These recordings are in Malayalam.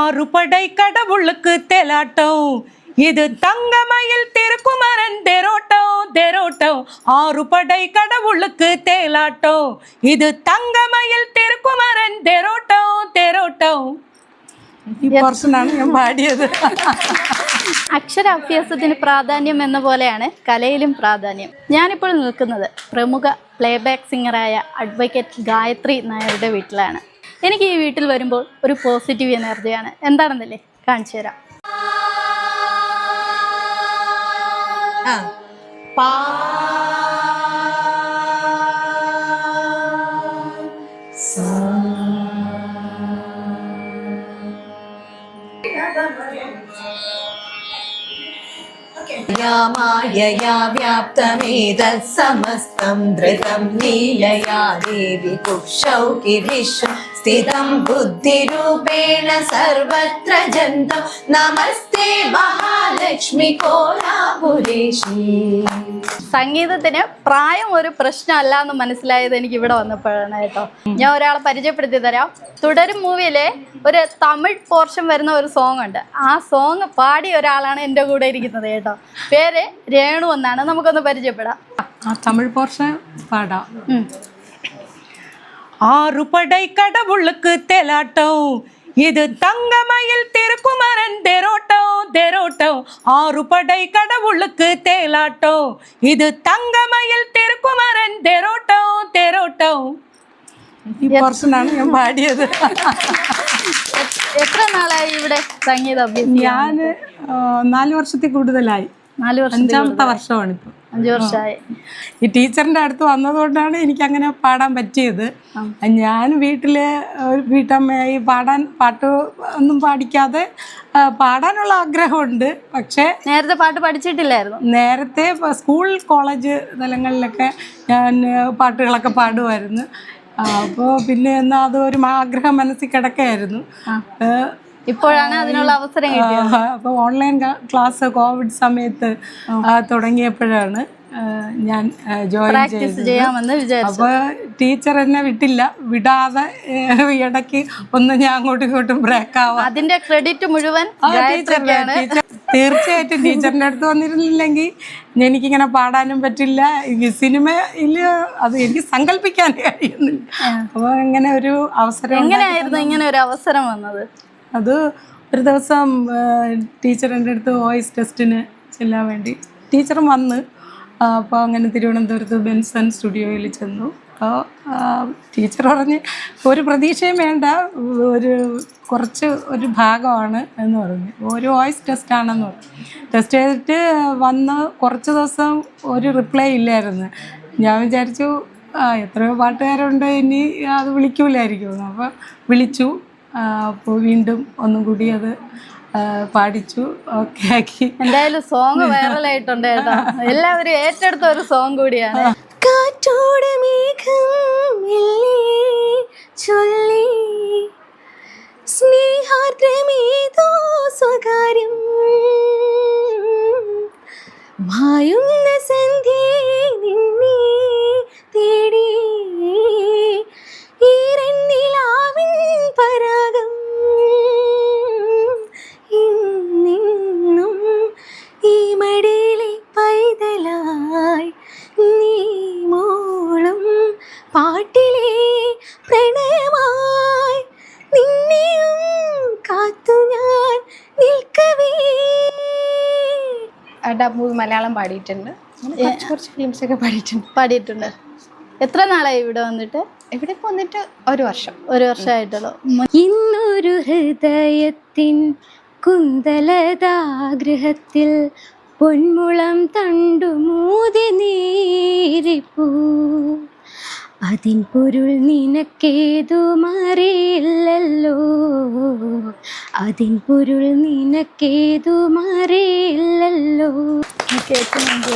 ஆறுபடை கடவுளுக்கு தெலாட்டம், இது தங்கமயில் திருக்குமரன் தேரோட்டம் தேரோட்டம். ஆறுபடை கடவுளுக்கு தேலாட்டம், இது தங்கமயில் திருக்குமரൻ தேரோட்டம் தேരോട്ടം. ഈ പോർഷനാണ് ഞാൻ പാടിയത്. അക്ഷരാഭ്യാസത്തിന് പ്രാധാന്യം എന്ന പോലെയാണ് കലയിലും പ്രാധാന്യം. ഞാനിപ്പോൾ നിൽക്കുന്നത് പ്രമുഖ പ്ലേബാക്ക് സിംഗറായ അഡ്വക്കേറ്റ് ഗായത്രി നായരുടെ വീട്ടിലാണ്. എനിക്ക് ഈ വീട്ടിൽ വരുമ്പോൾ ഒരു പോസിറ്റീവ് എനർജിയാണ്. എന്താണെന്നല്ലേ കാണിച്ചു തരാം. मायया व्याप्तमेतत् समस्तं धृतं लीलया देवी कुक्षौकि विश्वं स्थितं बुद्धिरूपेण सर्वत्र जन्तं नमस्ते महालक्ष्मी कोलापुरेशी. സംഗീതത്തിന് പ്രായം ഒരു പ്രശ്നമല്ല എന്ന് മനസ്സിലായത് എനിക്ക് ഇവിടെ വന്നപ്പോഴാണ് കേട്ടോ. ഞാൻ ഒരാളെ പരിചയപ്പെടുത്തി തരാം. തുടരും മൂവിയിലെ ഒരു തമിഴ് പോർഷൻ വരുന്ന ഒരു സോങ് ഉണ്ട്. ആ സോങ് പാടിയ ഒരാളാണ് എൻ്റെ കൂടെ ഇരിക്കുന്നത് കേട്ടോ. പേര് രേണു എന്നാണ്. നമുക്കൊന്ന് പരിചയപ്പെടാം. തമിഴ് പോർഷൻ പാടാം. ஆறுபடை கடவுளுக்கு தெலாட்டம், இது தங்கமயில் திருக்குமரன் தேரோட்டம் தேரோட்டம். ஆறுபடை கடவுளுக்கு தேலாட்டம், இது தங்கமயில் திருக்குமரൻ தேரோட்டம் தேரோட்டம். ഈ പോർഷനാണ് ഞാൻ പാടിയത്. എത്ര നാളായി ഇവിടെ സംഗീത അഭ്യസിക്കാൻ? ഞാൻ 4 വർഷത്തിൽ കൂടുതലായി. 4 വർഷം. 5ാമത്തെ വർഷമാണ് ഇപ്പോൾ. 5 വർഷമായി. ഈ ടീച്ചറിൻ്റെ അടുത്ത് വന്നതുകൊണ്ടാണ് എനിക്കങ്ങനെ പാടാൻ പറ്റിയത്. ഞാൻ വീട്ടമ്മയായി പാട്ട് ഒന്നും പാടിക്കാതെ പാടാനുള്ള ആഗ്രഹമുണ്ട്. പക്ഷേ നേരത്തെ പാട്ട് പഠിച്ചിട്ടില്ലായിരുന്നു. നേരത്തെ സ്കൂൾ കോളേജ് തലങ്ങളിലൊക്കെ ഞാൻ പാട്ടുകളൊക്കെ പാടുമായിരുന്നു. അപ്പോൾ പിന്നെ എന്നാൽ അതൊരു ആഗ്രഹം മനസ്സിൽ കിടക്കുകയായിരുന്നു. ഇപ്പോഴാണ് അതിനുള്ള അവസരം കിട്ടിയത്. അപ്പോൾ ഓൺലൈൻ ക്ലാസ് കോവിഡ് സമയത്ത് തുടങ്ങിയപ്പോഴാണ് ഞാൻ ജോയിൻ ചെയ്യാമെന്ന് വിചാരിച്ചു. അപ്പോൾ ടീച്ചർ എന്നെ വിടാതെ ഇടയ്ക്ക് ഒന്ന് ഞാൻ അങ്ങോട്ടും ഇങ്ങോട്ടും ബ്രേക്ക് ആവാം. അതിന്റെ ക്രെഡിറ്റ് മുഴുവൻ തീർച്ചയായിട്ടും ടീച്ചറിൻ്റെ അടുത്ത് വന്നിരുന്നില്ലെങ്കിൽ എനിക്കിങ്ങനെ പാടാനും പറ്റില്ല. ഈ സിനിമയിൽ അത് എനിക്ക് സങ്കല്പിക്കാൻ കഴിയുന്നില്ല. അപ്പോൾ ഇങ്ങനെ ഒരു അവസരം. എങ്ങനെയായിരുന്നു ഇങ്ങനെ ഒരു അവസരം വന്നത്? അത് ഒരു ദിവസം ടീച്ചറിൻ്റെ അടുത്ത് വോയിസ് ടെസ്റ്റിന് ചെല്ലാൻ വേണ്ടി ടീച്ചറും വന്ന്. അപ്പോൾ അങ്ങനെ തിരുവനന്തപുരത്ത് ബെൻസൺ സ്റ്റുഡിയോയിൽ ചെന്നു. അപ്പോൾ ടീച്ചർ പറഞ്ഞ് ഒരു പ്രതീക്ഷയും വേണ്ട, ഒരു ഭാഗമാണ് എന്ന് പറഞ്ഞു. ഒരു വോയിസ് ടെസ്റ്റാണെന്ന് പറഞ്ഞു. ടെസ്റ്റ് ചെയ്തിട്ട് വന്ന് കുറച്ച് ദിവസം ഒരു റിപ്ലൈ ഇല്ലായിരുന്നു. ഞാൻ വിചാരിച്ചു എത്രയോ പാട്ടുകാരുണ്ട്, ഇനി അത് വിളിക്കൂലായിരിക്കും. അപ്പോൾ വിളിച്ചു. അപ്പോൾ വീണ്ടും ഒന്നും കൂടി അത് പാടിച്ചു, ഓക്കെ ആക്കി. എന്തായാലും സോങ് വൈറലായിട്ടുണ്ട് കേട്ടോ. എല്ലാവരും ഏറ്റെടുത്ത ഒരു സോങ് കൂടിയാണ്. കാറ്റോട് മേഘം ചൊല്ലി സ്നേഹാർദ്രമേതോ സ്വകാര്യം മായുന്ന സന്ധ്യേ നിന്നെ തേടി ഈരന്നിലാവിൻ പരാഗം ഇന്നും ഈ മടിയിലെ പൈതലായി നീ മോളും പാട്ടിലെ പ്രണയമായി നിന്നെയും കാത്തു ഞാൻ നിൽക്കവേ. മൂവി മലയാളം പാടിയിട്ടുണ്ട്. കുറച്ച് ഫിലിംസൊക്കെ പാടിയിട്ടുണ്ട്. എത്ര നാളായി ഇവിടെ വന്നിട്ട്? ഇവിടെ ഇപ്പോൾ വന്നിട്ട് 1 വർഷം. 1 വർഷമായിട്ടുള്ളൂ. ഇന്നൊരു ഹൃദയത്തിൻ കുന്തലതാഗ്രഹത്തിൽ പൊന്മുളം തണ്ടുമൂതി നീരിപ്പൂ, അതിൻ പൊരുൾ നിനക്കേതുമറിയില്ലല്ലോ, അതിൻ പൊരുൾ നിനക്കേതുമറിയില്ലല്ലോ. കേൾക്കുന്നുണ്ട്.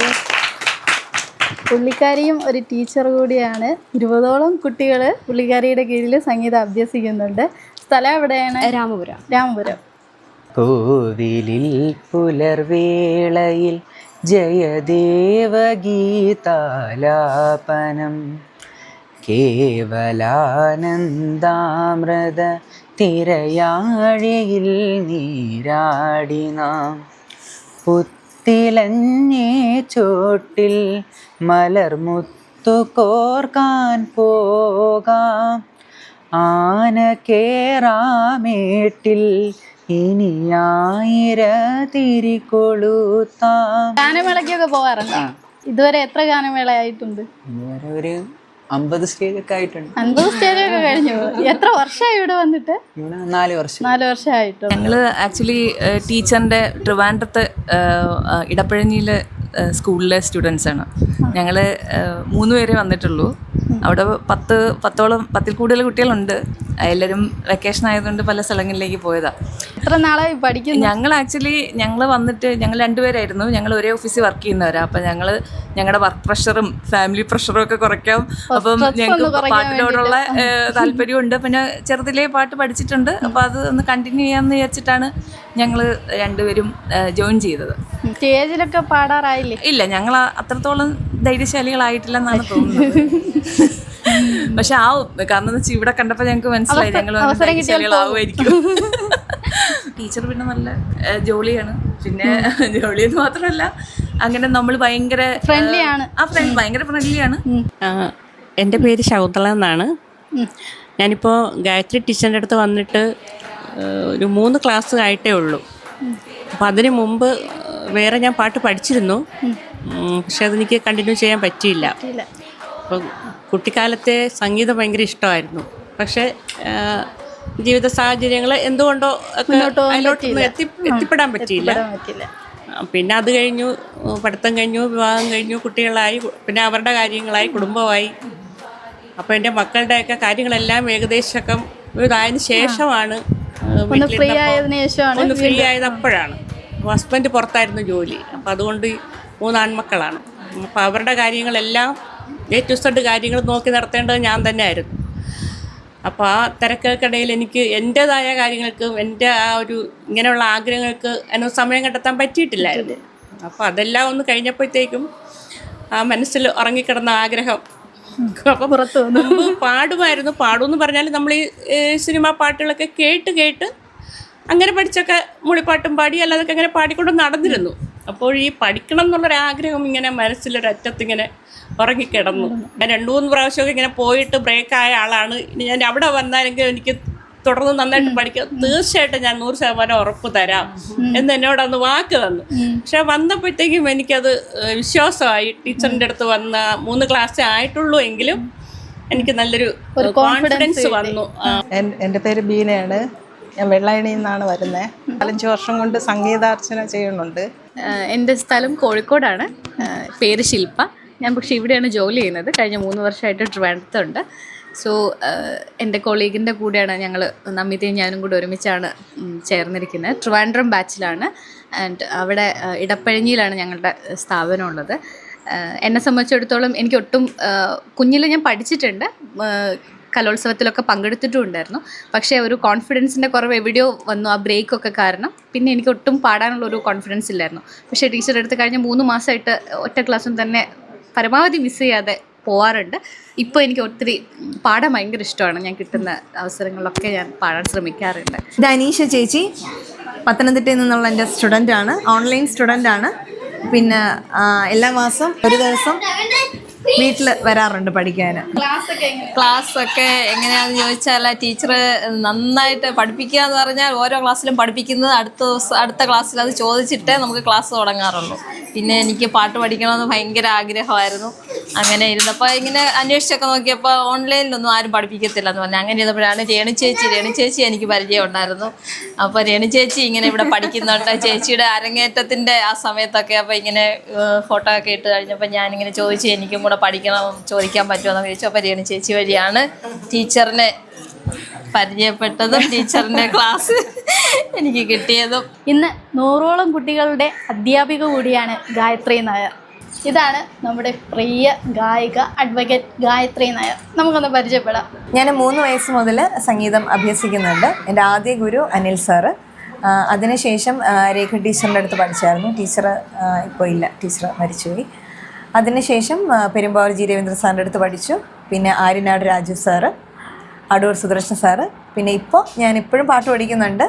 പുള്ളിക്കാരിയും ഒരു ടീച്ചർ കൂടിയാണ്. 20ഓളം കുട്ടികൾ പുള്ളിക്കാരിയുടെ കീഴിൽ സംഗീതം അഭ്യസിക്കുന്നുണ്ട്. സ്ഥലം എവിടെയാണ്? രാമപുരം. കോവിലിൽ പുലർവേളയിൽ ജയദേവഗീതാലാപനം കേവലാനന്ദാമൃത തിരയാഴിയിൽ നീരാടി നാം പുത്തിലഞ്ഞേ ചോട്ടിൽ മലർമുത്തു കോർക്കാൻ പോകാം ആന കേറാമേട്ടിൽ ഇനി 1000 തിരികൊളുത്താം. ഗാനമേളയ്ക്കൊക്കെ പോകാറുണ്ട്. ഇതുവരെ എത്ര ഗാനമേളയായിട്ടുണ്ട്? ഇതുവരെ ഒരു 50 സ്റ്റേജൊക്കെ ആയിട്ടുണ്ട്. 50 സ്റ്റേജൊക്കെ കഴിഞ്ഞു. എത്ര വർഷമായി ഇവിടെ വന്നിട്ട്? ഇവിടെ 4 വർഷം. 4 വർഷമായിട്ടുണ്ട്. ഞങ്ങൾ ആക്ച്വലി ടീച്ചറിൻ്റെ ട്രിവാൻഡ്രത്ത് ഇടപ്പഴഞ്ഞിയിലെ സ്കൂളിലെ സ്റ്റുഡൻസാണ്. ഞങ്ങൾ 3 പേരെ വന്നിട്ടുള്ളൂ. അവിടെ 10 കൂടുതൽ കുട്ടികളുണ്ട്. എല്ലാവരും വെക്കേഷൻ ആയതുകൊണ്ട് പല സ്ഥലങ്ങളിലേക്ക് പോയതാണ്. എത്ര നാളായി പഠിക്കുന്നു? ഞങ്ങൾ വന്നിട്ട് ഞങ്ങൾ 2 പേരായിരുന്നു. ഞങ്ങൾ ഒരേ ഓഫീസിൽ വർക്ക് ചെയ്യുന്നവരാണ്. അപ്പം ഞങ്ങളുടെ വർക്ക് പ്രഷറും ഫാമിലി പ്രഷറും ഒക്കെ കുറയ്ക്കാം. അപ്പം ഞങ്ങൾക്ക് പാട്ടിനോടുള്ള താല്പര്യമുണ്ട്. പിന്നെ ചെറുതിലേ പാട്ട് പഠിച്ചിട്ടുണ്ട്. അപ്പോൾ അത് ഒന്ന് കണ്ടിന്യൂ ചെയ്യാമെന്ന് വിചാരിച്ചിട്ടാണ് ഞങ്ങൾ 2 പേരും ജോയിൻ ചെയ്തത്. സ്റ്റേജിലൊക്കെ പാടാറായില്ലേ? ഇല്ല, ഞങ്ങൾ അത്രത്തോളം ധൈര്യശാലികളായിട്ടില്ലെന്നാണ് തോന്നുന്നത്. പക്ഷെ ആവും. കാരണം എന്ന് വെച്ചാൽ ഇവിടെ കണ്ടപ്പോൾ ഞങ്ങൾക്ക് മനസ്സിലായി ഞങ്ങൾ ധൈര്യശാലികളാവുമായിരിക്കും. ടീച്ചർ പിന്നെ നല്ല ജോളിയാണ്. പിന്നെ ജോളിയെന്ന് മാത്രമല്ല, അങ്ങനെ നമ്മൾ ഭയങ്കര ഫ്രണ്ട്ലിയാണ്. ഭയങ്കര ഫ്രണ്ട്ലിയാണ്. എൻ്റെ പേര് ശൗതള എന്നാണ്. ഞാനിപ്പോൾ ഗായത്രി ടീച്ചറിൻ്റെ അടുത്ത് വന്നിട്ട് ഒരു 3 ക്ലാസ് ആയിട്ടേ ഉള്ളൂ. അപ്പോൾ അതിന് മുമ്പ് വേറെ ഞാൻ പാട്ട് പഠിച്ചിരുന്നു. പക്ഷെ അതെനിക്ക് കണ്ടിന്യൂ ചെയ്യാൻ പറ്റിയില്ല. അപ്പം കുട്ടിക്കാലത്തെ സംഗീതം ഭയങ്കര ഇഷ്ടമായിരുന്നു. പക്ഷേ ജീവിത സാഹചര്യങ്ങൾ എന്തുകൊണ്ടോ ഒക്കെ അതിലോട്ടൊന്നും എത്തിപ്പെടാൻ പറ്റിയില്ല. പിന്നെ അത് കഴിഞ്ഞു, പഠിത്തം കഴിഞ്ഞു, വിവാഹം കഴിഞ്ഞു, കുട്ടികളായി, പിന്നെ അവരുടെ കാര്യങ്ങളായി, കുടുംബമായി. അപ്പോൾ എൻ്റെ മക്കളുടെയൊക്കെ കാര്യങ്ങളെല്ലാം ഏകദേശമൊക്കെ ഇതായതിനു ശേഷമാണ് ഒന്ന് ഫ്രീ ആയത്. അപ്പോഴാണ് ഹസ്ബൻഡ് പുറത്തായിരുന്നു ജോലി. അപ്പോൾ അതുകൊണ്ട് 3 ആൺമക്കളാണ്. അപ്പോൾ അവരുടെ കാര്യങ്ങളെല്ലാം A to Z കാര്യങ്ങൾ നോക്കി നടത്തേണ്ടത് ഞാൻ തന്നെ ആയിരുന്നു. അപ്പോൾ ആ തിരക്കുകൾക്കിടയിൽ എനിക്ക് എൻ്റേതായ കാര്യങ്ങൾക്കും എൻ്റെ ആ ഒരു ഇങ്ങനെയുള്ള ആഗ്രഹങ്ങൾക്ക് അതിന് സമയം കണ്ടെത്താൻ പറ്റിയിട്ടില്ലായിരുന്നു. അപ്പോൾ അതെല്ലാം ഒന്ന് കഴിഞ്ഞപ്പോഴത്തേക്കും ആ മനസ്സിൽ ഉറങ്ങിക്കിടന്ന ആഗ്രഹം അപ്പോൾ പുറത്ത് വന്നു. പാടുമായിരുന്നു. പാടുമെന്ന് പറഞ്ഞാൽ നമ്മൾ ഈ സിനിമാ പാട്ടുകളൊക്കെ കേട്ട് അങ്ങനെ പഠിച്ചൊക്കെ മൂളിപ്പാട്ടും പാടി അല്ലാതൊക്കെ അങ്ങനെ പാടിക്കൊണ്ട് നടന്നിരുന്നു. അപ്പോൾ ഈ പഠിക്കണം എന്നുള്ളൊരാഗ്രഹം ഇങ്ങനെ മനസ്സിലൊരറ്റത്തിങ്ങനെ ഉറങ്ങിക്കിടന്നു. ഞാൻ 2-3 പ്രാവശ്യമൊക്കെ ഇങ്ങനെ പോയിട്ട് ബ്രേക്കായ ആളാണ്. ഇനി ഞാൻ അവിടെ വന്നാലെങ്കിൽ എനിക്ക് തുടർന്ന് നന്നായിട്ട് പഠിക്കാം, തീർച്ചയായിട്ടും ഞാൻ 100% ഉറപ്പ് തരാം എന്ന് എന്നോടന്ന് വാക്ക് തന്നു. പക്ഷെ വന്നപ്പോഴത്തേക്കും എനിക്കത് വിശ്വാസമായി. ടീച്ചറിൻ്റെ അടുത്ത് വന്ന 3 ക്ലാസ്സേ ആയിട്ടുള്ളൂ എങ്കിലും എനിക്ക് നല്ലൊരു കോൺഫിഡൻസ് വന്നു. എൻ്റെ പേര് ബീനയാണ്. ഞാൻ വെള്ളായണിയിൽ നിന്നാണ് വരുന്നത്. 5 വർഷം കൊണ്ട് സംഗീതാർച്ചന ചെയ്യുന്നുണ്ട്. എൻ്റെ സ്ഥലം കോഴിക്കോടാണ്. പേര് ശില്പ. ഞാൻ പക്ഷേ ഇവിടെയാണ് ജോലി ചെയ്യുന്നത്. കഴിഞ്ഞ 3 വർഷമായിട്ട് ട്രിവാൻഡ്രത്തുണ്ട്. സോ എൻ്റെ കൊളീഗിൻ്റെ കൂടെയാണ് ഞങ്ങൾ, നമിതയും ഞാനും കൂടെ ഒരുമിച്ചാണ് ചേർന്നിരിക്കുന്നത്. ട്രിവാൻഡ്രം ബാച്ചിലാണ്. ആൻഡ് അവിടെ ഇടപ്പഴഞ്ഞിയിലാണ് ഞങ്ങളുടെ സ്ഥാപനം ഉള്ളത്. എന്നെ സംബന്ധിച്ചിടത്തോളം എനിക്ക് ഒട്ടും കുഞ്ഞിൽ ഞാൻ പഠിച്ചിട്ടുണ്ട്, കലോത്സവത്തിലൊക്കെ പങ്കെടുത്തിട്ടും ഉണ്ടായിരുന്നു. പക്ഷേ ഒരു കോൺഫിഡൻസിൻ്റെ കുറവ് എവിടെയോ വന്നു, ആ ബ്രേക്കൊക്കെ കാരണം. പിന്നെ എനിക്ക് ഒട്ടും പാടാനുള്ളൊരു കോൺഫിഡൻസ് ഇല്ലായിരുന്നു. പക്ഷേ ടീച്ചറുടെ അടുത്ത് കഴിഞ്ഞ 3 മാസമായിട്ട് ഒറ്റ ക്ലാസ്സും തന്നെ പരമാവധി മിസ് ചെയ്യാതെ പോവാറുണ്ട്. ഇപ്പോൾ എനിക്ക് ഒത്തിരി പാടാൻ ഭയങ്കര ഇഷ്ടമാണ്. ഞാൻ കിട്ടുന്ന അവസരങ്ങളിലൊക്കെ ഞാൻ പാടാൻ ശ്രമിക്കാറുണ്ട്. ഇത് അനീഷ ചേച്ചി, പത്തനംതിട്ടയിൽ നിന്നുള്ള എൻ്റെ സ്റ്റുഡൻ്റാണ്, ഓൺലൈൻ സ്റ്റുഡൻ്റാണ്. പിന്നെ എല്ലാ മാസം ഒരു ദിവസം വീട്ടിൽ വരാറുണ്ട് പഠിക്കാൻ. ക്ലാസ്സൊക്കെ എങ്ങനെയാണെന്ന് ചോദിച്ചാൽ, ടീച്ചർ നന്നായിട്ട് പഠിപ്പിക്കുക എന്ന് പറഞ്ഞാൽ ഓരോ ക്ലാസ്സിലും പഠിപ്പിക്കുന്നത് അടുത്ത ക്ലാസ്സിൽ അത് ചോദിച്ചിട്ടേ നമുക്ക് ക്ലാസ് തുടങ്ങാറുള്ളൂ. പിന്നെ എനിക്ക് പാട്ട് പഠിക്കണമെന്ന് ഭയങ്കര ആഗ്രഹമായിരുന്നു. അങ്ങനെ ഇരുന്നപ്പോൾ ഇങ്ങനെ അന്വേഷിച്ചൊക്കെ നോക്കിയപ്പോൾ ഓൺലൈനിലൊന്നും ആരും പഠിപ്പിക്കത്തില്ല എന്ന് പറഞ്ഞു. അങ്ങനെ ഇരുന്നപ്പോഴാണ് രേണു ചേച്ചി എനിക്ക് പരിചയം ഉണ്ടായിരുന്നു. അപ്പോൾ രേണു ചേച്ചി ഇങ്ങനെ ഇവിടെ പഠിക്കുന്നുണ്ട്. ചേച്ചിയുടെ അരങ്ങേറ്റത്തിൻ്റെ ആ സമയത്തൊക്കെ അപ്പോൾ ഇങ്ങനെ ഫോട്ടോ ഒക്കെ ഇട്ട് കഴിഞ്ഞപ്പോൾ ഞാനിങ്ങനെ ചോദിച്ചു, എനിക്കും കൂടെ പഠിക്കണം, ചോദിക്കാൻ പറ്റുമോ ചോദിച്ചു. അപ്പോൾ രേണു ചേച്ചി വഴിയാണ് ടീച്ചറിനെ പരിചയപ്പെട്ടതും ടീച്ചറിൻ്റെ ക്ലാസ് എനിക്ക് കിട്ടിയതും. ഇന്ന് 100ഓളം കുട്ടികളുടെ അധ്യാപിക കൂടിയാണ് ഗായത്രി നായർ. ഇതാണ് നമ്മുടെ പ്രിയ ഗായിക അഡ്വക്കേറ്റ് ഗായത്രി നായർ. നമുക്കൊന്ന് പരിചയപ്പെടാം. ഞാൻ 3 വയസ്സ് മുതൽ സംഗീതം അഭ്യസിക്കുന്നുണ്ട്. എൻ്റെ ആദ്യ ഗുരു അനിൽ സാറ്. അതിനുശേഷം രേഖ ടീച്ചറിൻ്റെ അടുത്ത് പഠിച്ചായിരുന്നു. ടീച്ചർ ഇപ്പോൾ ഇല്ല, ടീച്ചർ മരിച്ചുപോയി. അതിനുശേഷം പെരുമ്പാവൂർ ജി രവീന്ദ്ര സാറിൻ്റെ അടുത്ത് പഠിച്ചു. പിന്നെ ആര്യനാട് രാജു സാറ്, അടൂർ സുദർശൻ സാറ്, പിന്നെ ഇപ്പോൾ ഞാൻ ഇപ്പോഴും പാട്ട് പഠിക്കുന്നുണ്ട്.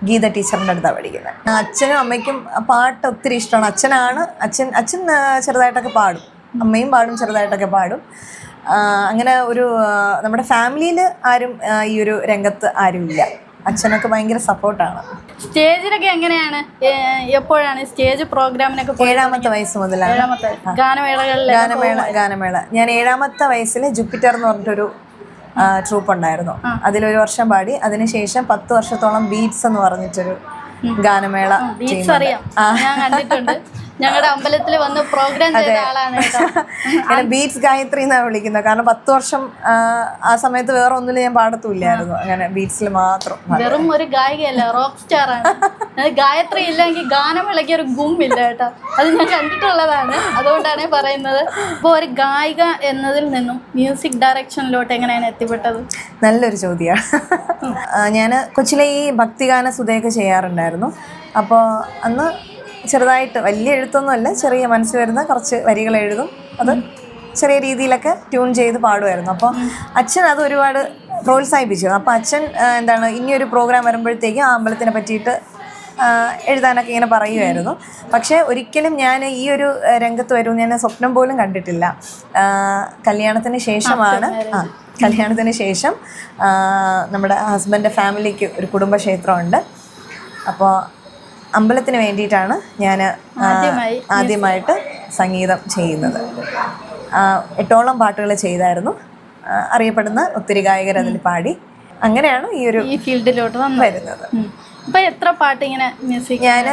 ഗീത ടീച്ചറിൻ്റെ അടുത്താണ് പഠിക്കുന്നത്. അച്ഛനും അമ്മയ്ക്കും പാട്ട് ഒത്തിരി ഇഷ്ടമാണ്. അച്ഛൻ ചെറുതായിട്ടൊക്കെ പാടും, അമ്മയും പാടും, ചെറുതായിട്ടൊക്കെ പാടും. അങ്ങനെ ഒരു നമ്മുടെ ഫാമിലിയിൽ ആരും ഈ ഒരു രംഗത്ത് ആരും ഇല്ല. അച്ഛനൊക്കെ ഭയങ്കര സപ്പോർട്ടാണ്. സ്റ്റേജിലൊക്കെ എങ്ങനെയാണ്, എപ്പോഴാണ് സ്റ്റേജ് പ്രോഗ്രാമിനൊക്കെ 7ാമത്തെ വയസ്സ് മുതലാണ് ഗാനമേള. ഞാൻ 7ാമത്തെ വയസ്സിൽ ജൂപ്പിറ്റർ എന്ന് പറഞ്ഞിട്ടൊരു ട്രൂപ്പ് ഉണ്ടായിരുന്നു. അതിലൊരു വർഷം പാടി. അതിനുശേഷം 10 വർഷത്തോളം ബീറ്റ്സ് എന്ന് പറഞ്ഞിട്ടൊരു ഗാനമേള. ഞാൻ കണ്ടിട്ടുണ്ട്, ഞങ്ങളുടെ അമ്പലത്തിൽ വന്ന് പ്രോഗ്രാം ചെയ്ത ആളാണ് കേട്ടോ. ബീറ്റ്സ് ഗായത്രി എന്നാണ് വിളിക്കുന്നത്. കാരണം 10 വർഷം ആ സമയത്ത് വേറെ ഒന്നിലും ഞാൻ പാടത്തുമില്ലായിരുന്നു. അങ്ങനെ ബീറ്റ്സിൽ മാത്രം. വെറും ഒരു ഗായികയല്ല, റോക്ക് സ്റ്റാർ ആണ്. ഗായത്രി ഇല്ലെങ്കിൽ ഗാനമേളയ്ക്ക് ഒരു ഗുമ്മില്ല കേട്ടോ. അത് ഞാൻ കണ്ടിട്ടുള്ളതാണ്, അതുകൊണ്ടാണ് പറയുന്നത്. ഇപ്പോൾ ഒരു ഗായിക എന്നതിൽ നിന്നും മ്യൂസിക് ഡയറക്ഷനിലോട്ട് എങ്ങനെയാണ് എത്തിപ്പെട്ടത്? നല്ലൊരു ചോദ്യമാണ്. ഞാൻ കൊച്ചിലെ ഈ ഭക്തിഗാന സുധയൊക്കെ ചെയ്യാറുണ്ടായിരുന്നു. അപ്പോൾ അന്ന് ചെറുതായിട്ട്, വലിയ എഴുത്തൊന്നുമല്ല, ചെറിയ മനസ്സിൽ വരുന്ന കുറച്ച് വരികൾ എഴുതും. അത് ചെറിയ രീതിയിലൊക്കെ ട്യൂൺ ചെയ്ത് പാടുമായിരുന്നു. അപ്പോൾ അച്ഛൻ അത് ഒരുപാട് പ്രോത്സാഹിപ്പിച്ചു. അപ്പോൾ അച്ഛൻ ഇനിയൊരു പ്രോഗ്രാം വരുമ്പോഴത്തേക്കും ആ അമ്പലത്തിനെ പറ്റിയിട്ട് എഴുതാനൊക്കെ ഇങ്ങനെ പറയുമായിരുന്നു. പക്ഷേ ഒരിക്കലും ഞാൻ ഈ ഒരു രംഗത്ത് വരുമെന്ന് ഞാൻ സ്വപ്നം പോലും കണ്ടിട്ടില്ല. കല്യാണത്തിന് ശേഷം നമ്മുടെ ഹസ്ബൻഡിൻ്റെ ഫാമിലിക്ക് ഒരു കുടുംബക്ഷേത്രമുണ്ട്. അപ്പോൾ അമ്പലത്തിന് വേണ്ടിയിട്ടാണ് ഞാൻ ആദ്യമായിട്ട് സംഗീതം ചെയ്യുന്നത്. 8ഓളം പാട്ടുകൾ ചെയ്തായിരുന്നു. അറിയപ്പെടുന്ന ഒത്തിരി ഗായകർ അതിൽ പാടി. അങ്ങനെയാണ് ഈ ഫീൽഡിലോട്ട് വരുന്നത്. ഇപ്പൊ എത്ര പാട്ട് ഇങ്ങനെ മ്യൂസിക്? ഞാൻ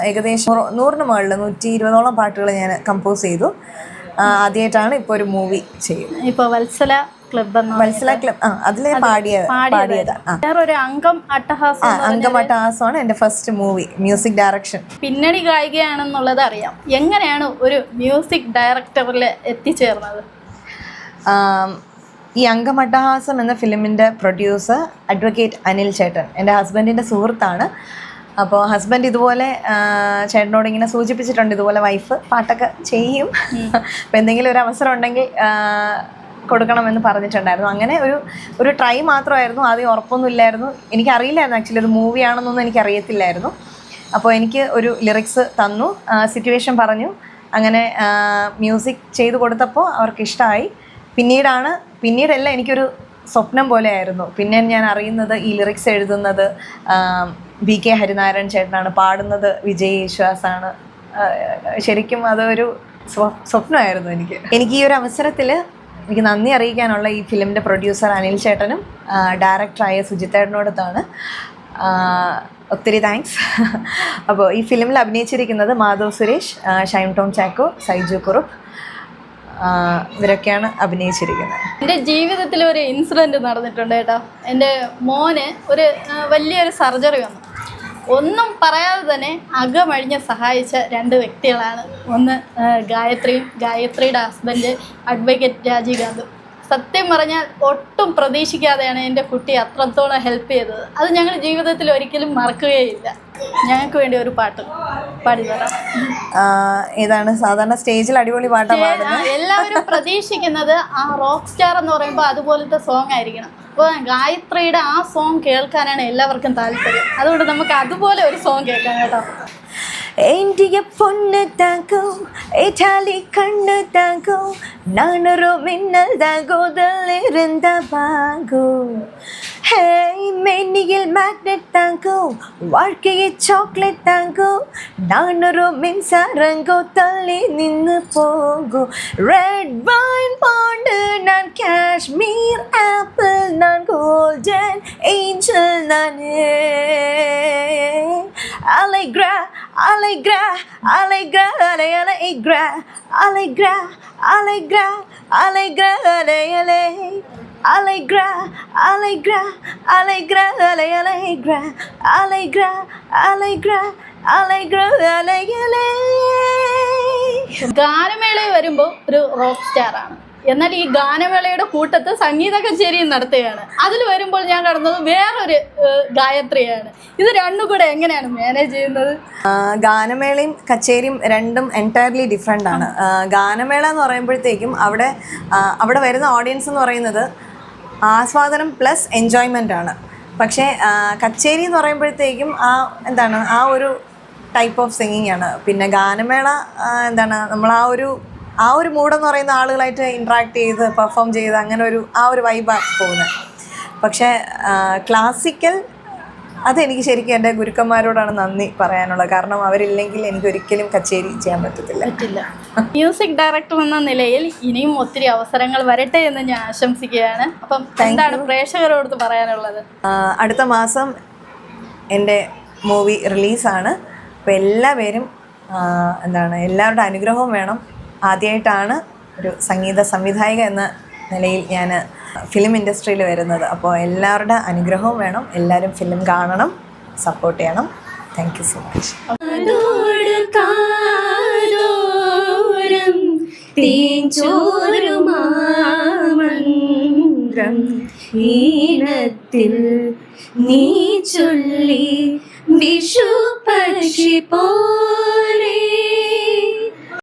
ഏകദേശം 100ന് മുകളിൽ 120ഓളം പാട്ടുകൾ ഞാൻ കമ്പോസ് ചെയ്തു. ആദ്യമായിട്ടാണ് ഇപ്പോൾ ഒരു മൂവി ചെയ്യുന്നത്. ഇപ്പോൾ വത്സല ക്ലബ് അതിൽ പാടിയത്. വേറൊരു അംഗം അട്ടഹാസമാണ് എൻ്റെ ഫസ്റ്റ് മൂവി, മ്യൂസിക് ഡയറക്ഷൻ. പിന്നണി ഗായികയാണെന്നുള്ളത് അറിയാം. എങ്ങനെയാണ് ഒരു മ്യൂസിക് ഡയറക്ടറിൽ എത്തിച്ചേർന്നത്? ഈ അംഗമട്ടഹാസം എന്ന ഫിലിമിൻ്റെ പ്രൊഡ്യൂസർ അഡ്വക്കേറ്റ് അനിൽ ചേട്ടൻ എൻ്റെ ഹസ്ബൻഡിൻ്റെ സുഹൃത്താണ്. അപ്പോൾ ഹസ്ബൻഡ് ഇതുപോലെ ചേട്ടനോട് ഇങ്ങനെ സൂചിപ്പിച്ചിട്ടുണ്ട്, ഇതുപോലെ വൈഫ് പാട്ടൊക്കെ ചെയ്യും, അപ്പോൾ എന്തെങ്കിലും ഒരു അവസരം ഉണ്ടെങ്കിൽ കൊടുക്കണമെന്ന് പറഞ്ഞിട്ടുണ്ടായിരുന്നു. അങ്ങനെ ഒരു ട്രൈ മാത്രമായിരുന്നു. ആദ്യം ഉറപ്പൊന്നും ഇല്ലായിരുന്നു. എനിക്കറിയില്ലായിരുന്നു ആക്ച്വലി ഒരു മൂവിയാണെന്നൊന്നും എനിക്കറിയത്തില്ലായിരുന്നു. അപ്പോൾ എനിക്ക് ഒരു ലിറിക്സ് തന്നു, സിറ്റുവേഷൻ പറഞ്ഞു. അങ്ങനെ മ്യൂസിക് ചെയ്ത് കൊടുത്തപ്പോൾ അവർക്ക് ഇഷ്ടമായി. പിന്നീടല്ല എനിക്കൊരു സ്വപ്നം പോലെയായിരുന്നു. പിന്നെ ഞാൻ അറിയുന്നത് ഈ ലിറിക്സ് എഴുതുന്നത് BK ഹരിനാരായൺ ചേട്ടനാണ്, പാടുന്നത് വിജയ് യേശുദാസാണ്. ശരിക്കും അതൊരു സ്വപ്നമായിരുന്നു എനിക്ക് ഈ ഒരു അവസരത്തിൽ എനിക്ക് നന്ദി അറിയിക്കാനുള്ള ഈ ഫിലിമിൻ്റെ പ്രൊഡ്യൂസർ അനിൽ ചേട്ടനും ഡയറക്ടറായ സുജിത്തേട്ടനോടത്താണ്. ഒത്തിരി താങ്ക്സ്. അപ്പോൾ ഈ ഫിലിമിൽ അഭിനയിച്ചിരിക്കുന്നത് മാധവ് സുരേഷ്, ഷൈൻ ടോം ചാക്കോ, സൈജു കുറുപ്പ്, ഇവരൊക്കെയാണ് അഭിനയിച്ചിരിക്കുന്നത്. എൻ്റെ ജീവിതത്തിൽ ഒരു ഇൻസിഡൻറ്റ് നടന്നിട്ടുണ്ട് കേട്ടോ. എൻ്റെ മോന് ഒരു വലിയൊരു സർജറി വന്നു. ഒന്നും പറയാതെ തന്നെ അകമഴിഞ്ഞ് സഹായിച്ച 2 വ്യക്തികളാണ്. ഒന്ന് ഗായത്രിയുടെ ഹസ്ബൻഡ് അഡ്വക്കേറ്റ് രാജീവ് ഗാന്ധി. സത്യം പറഞ്ഞാൽ ഒട്ടും പ്രതീക്ഷിക്കാതെയാണ് എൻ്റെ കുട്ടി അത്രത്തോളം ഹെൽപ്പ് ചെയ്തത്. അത് ഞങ്ങൾ ജീവിതത്തിൽ ഒരിക്കലും മറക്കുകയില്ല. ഞങ്ങൾക്ക് വേണ്ടി ഒരു പാട്ട് പാടിത്തരാം. ഏതാണ്? സാധാരണ സ്റ്റേജിൽ അടിപൊളി പാട്ടാണ് പാടുന്നത്. എല്ലാവരും പ്രതീക്ഷിക്കുന്നത് ആ റോക്ക് സ്റ്റാർ എന്ന് പറയുമ്പോൾ അതുപോലത്തെ സോങ് ആയിരിക്കണം. അപ്പോൾ ഗായത്രിയുടെ ആ സോങ് കേൾക്കാനാണ് എല്ലാവർക്കും താല്പര്യം. അതുകൊണ്ട് നമുക്ക് അതുപോലെ ഒരു സോങ് കേൾക്കാം കേട്ടോ. India பொண்ணு தாங்கும் இட்டாலி கண்ணு தாங்கும் நானொரு மின்னல் தாங்கோதல் இருந்த வாங்கும் ஹே மென்னியில் மேக்னெட் தாங்கும் வாழ்க்கையை சாக்லேட் தாங்கும் நானொரு மின்சாரங்கோ தள்ளி நின்று போகும் ரெட் வைன் பாண்டு நான் காஷ்மீர் ஆப்பிள் நான் கோல்டன் ஏஞ்சல் நானே Allegra, Allegra, Allegra, Allegra, Allegra, Allegra, Allegra, Allegra, Allegra, Allegra, Allegra, Allegra, Allegra, Allegra, Allegra, Allegra. ഗാനമേളയിൽ വരുമ്പോൾ ഒരു റോക്ക് സ്റ്റാറാണ്. എന്നാൽ ഈ ഗാനമേളയുടെ കൂട്ടത്ത് സംഗീത കച്ചേരിയും നടത്തുകയാണ്. അതിൽ വരുമ്പോൾ ഞാൻ കടന്നത് വേറൊരു ഗായത്രിയാണ്. ഇത് രണ്ടും കൂടെ എങ്ങനെയാണ് മാനേജ് ചെയ്യുന്നത്? ഗാനമേളയും കച്ചേരിയും രണ്ടും എൻറ്റയർലി ഡിഫറെൻ്റ് ആണ്. ഗാനമേള എന്ന് പറയുമ്പോഴത്തേക്കും അവിടെ വരുന്ന ഓഡിയൻസ് എന്ന് പറയുന്നത് ആസ്വാദനം പ്ലസ് എൻജോയ്മെൻ്റ് ആണ്. പക്ഷേ കച്ചേരി എന്ന് പറയുമ്പോഴത്തേക്കും എന്താണ് ആ ഒരു ടൈപ്പ് ഓഫ് സിംഗിങ് ആണ്. പിന്നെ ഗാനമേള എന്താണ് നമ്മൾ ആ ഒരു മൂഡെന്ന് പറയുന്ന ആളുകളായിട്ട് ഇൻട്രാക്ട് ചെയ്ത് പെർഫോം ചെയ്ത് അങ്ങനെ ആ ഒരു വൈബാണ് പോകുന്നത്. പക്ഷേ ക്ലാസിക്കൽ അതെനിക്ക് ശരിക്കും എൻ്റെ ഗുരുക്കന്മാരോടാണ് നന്ദി പറയാനുള്ളത്. കാരണം അവരില്ലെങ്കിൽ എനിക്ക് ഒരിക്കലും കച്ചേരി ചെയ്യാൻ പറ്റില്ല. മ്യൂസിക് ഡയറക്ടർ എന്ന നിലയിൽ ഇനിയും ഒത്തിരി അവസരങ്ങൾ വരട്ടെ എന്ന് ഞാൻ ആശംസിക്കുകയാണ്. അപ്പം എന്താണ് പ്രേക്ഷകരോട് പറയാനുള്ളത്? അടുത്ത മാസം എൻ്റെ മൂവി റിലീസാണ്. അപ്പോൾ എല്ലാവരും എല്ലാവരുടെ അനുഗ്രഹവും വേണം. ആദ്യമായിട്ടാണ് ഒരു സംഗീത സംവിധായിക എന്ന നിലയിൽ ഞാൻ ഫിലിം ഇൻഡസ്ട്രിയിൽ വരുന്നത്. അപ്പോൾ എല്ലാവരുടെ അനുഗ്രഹവും വേണം. എല്ലാവരും ഫിലിം കാണണം, സപ്പോർട്ട് ചെയ്യണം. Thank you so much. നീ ചൊല്ലി വിഷു പക്ഷി പോ